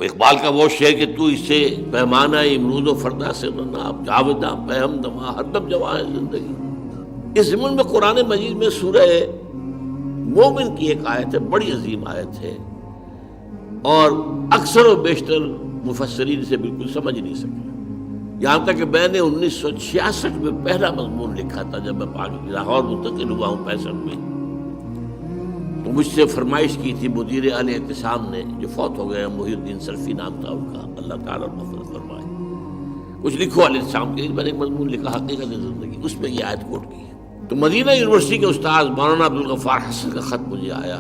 اقبال کا وہ شعر کہ تو اس سے پیمانہ امروز و فردا سے نہ ناپ، جاوداں پہم دماں ہر دم جواں ہے زندگی۔ اس ضمن میں قرآن مجید میں سورہ مومن کی ایک آیت ہے، بڑی عظیم آیت ہے، اور اکثر و بیشتر مفسرین اسے بالکل سمجھ نہیں سکے، یہاں تک کہ میں نے 1966 میں پہلا مضمون لکھا تھا جب میں لاہور منتقل ہوا ہوں 65 میں، تو مجھ سے فرمائش کی تھی مدیر اہل اعتصام نے، جو فوت ہو گئے، محی الدین سلفی نام تھا ان کا، اللہ تعالیٰ مغفرت فرمائے، کچھ لکھو اہل اعتصام کے، میں نے ایک مضمون لکھا حقیقت زندگی، اس میں یہ آیت کوٹ کی۔ تو مدینہ یونیورسٹی کے استاذ مولانا عبدالغفار حسن کا خط مجھے آیا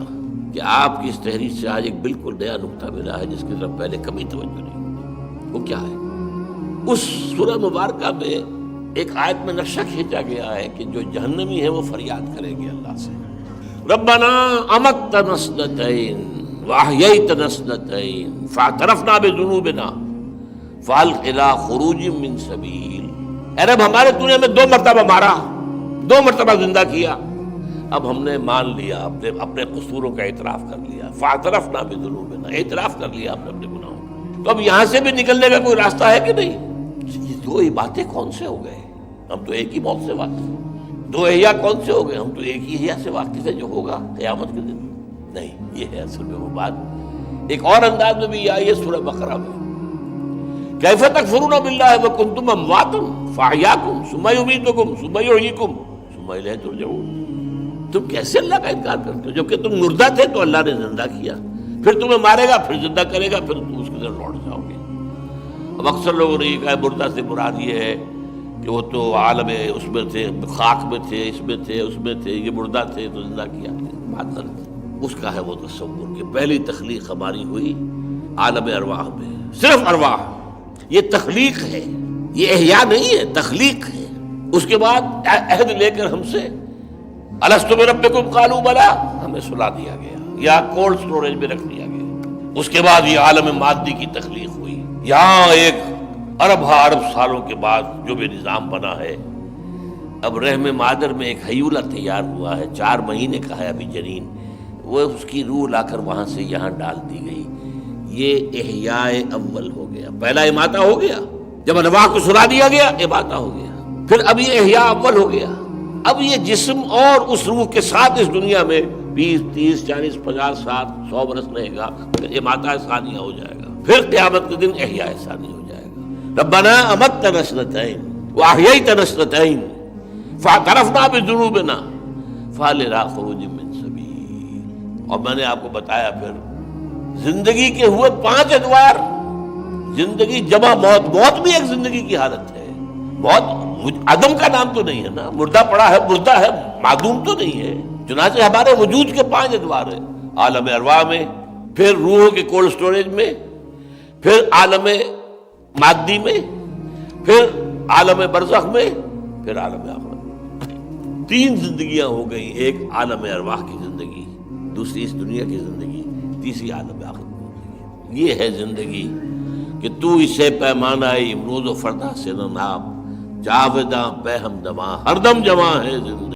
کہ آپ کی اس تحریر سے آج ایک بالکل نیا نقطہ ملا ہے جس کی طرف پہلے کبھی توجہ نہیں۔ وہ کیا ہے؟ اس سورہ مبارکہ میں ایک آیت میں نقشہ کھینچا گیا ہے کہ جو جہنمی ہے وہ فریاد کریں گے اللہ سے، ربنا امتنا اثنتین واحییتنا اثنتین فاعترفنا بذنوبنا فہل الی خروج من سبیل۔ اے رب، ہمارے تو نے ہمیں 2 مرتبہ مارا، 2 مرتبہ زندہ کیا، اب ہم نے مان لیا، اپنے قصوروں کا اعتراف کر لیا، فاعترفنا بذنوبنا، اعتراف کر لیا ہم نے اپنے گناہوں کا، تو اب یہاں سے بھی نکلنے کا کوئی راستہ ہے کہ نہیں؟ یہ 2 باتیں کون سے ہو گئے؟ ہم تو ایک ہی موت سے واقف ہیں، 2 احیا کون سے ہو گئے؟ ہم تو ایک ہی احیا سے واقف ہے جو ہوگا قیامت کے دن۔ نہیں، یہ ہے اصل میں وہ بات۔ ایک اور انداز میں بھی یہ آئی ہے سورہ بقرہ میں، کیف تکفرون باللہ وکنتم امواتا فاحیاکم ثم یمیتکم ثم یحییکم ثم الیہ ترجعون۔ تم کیسے اللہ کا انکار کرتے ہو؟ جبکہ تم مردہ تھے تو اللہ نے زندہ کیا، پھر تمہیں مارے گا، پھر زندہ کرے گا، پھر تم اس کی طرف لوٹ جاؤ گے۔ اب اکثر لوگوں نے یہ کہا مردہ سے مراد یہ ہے کہ وہ تو عالم اس میں تھے، خاک میں تھے، اس میں تھے، اس میں تھے، یہ مردہ تھے تو زندہ کیا۔ بات غلط ہے۔ اس کا ہے وہ تصور کہ پہلی تخلیق ہماری ہوئی عالم ارواح میں، صرف ارواح، یہ تخلیق ہے، یہ احیاء نہیں ہے، تخلیق ہے۔ اس کے بعد عہد لے کر ہم سے الست بربکم قالوا بلی، ہمیں سلا دیا گیا یا کولڈ سٹوریج میں رکھ دیا گیا۔ اس کے بعد یہ عالم مادی کی تخلیق ہوئی، یہاں ایک ارب سالوں کے بعد جو بھی نظام بنا ہے، اب رحم مادر میں ایک حیولہ تیار ہوا ہے، 4 مہینے کا ہے ابھی جنین، وہ اس کی روح لا کر وہاں سے یہاں ڈال دی گئی۔ یہ احیاء اول ہو گیا، پہلا اماتہ ہو گیا، جب ارواح کو سلا دیا گیا اماتہ ہو گیا، پھر اب یہ احیاء اول ہو گیا۔ اب یہ جسم اور اس روح کے ساتھ اس دنیا میں 20 30 40 50 60 100 برس رہے گا، پھر اماتہ ثانیہ ہو جائے گا، پھر قیامت کے دن احیاء ثانی ہو جائے گا۔ ربنا امتنا اثنتین واحییتنا اثنتین فاعترفنا بذنوبنا فہل الی خروج من سبیل۔ اور میں نے آپ کو بتایا پھر زندگی کے ہوئے 5 ادوار، زندگی جمع موت، موت بھی ایک زندگی کی حالت ہے، موت عدم کا نام تو نہیں ہے نا، مردہ پڑا ہے، مردہ ہے، معدوم تو نہیں ہے۔ چنانچہ ہمارے وجود کے 5 ادوار ہیں، عالم ارواح میں، پھر روحوں کے کولڈ سٹوریج میں، پھر عالم مادی میں، پھر عالم برزخ میں، پھر عالم آخرت۔ 3 زندگیاں ہو گئیں، ایک عالم ارواح کی زندگی، دوسری اس دنیا کی زندگی، تیسری عالم آخرت کی زندگی۔ یہ ہے زندگی کہ تو اسے پیمانہ امروز و فردا سے نہ ناپ، جاوداں پہ ہم دماں ہر دم جواں ہے زندگی۔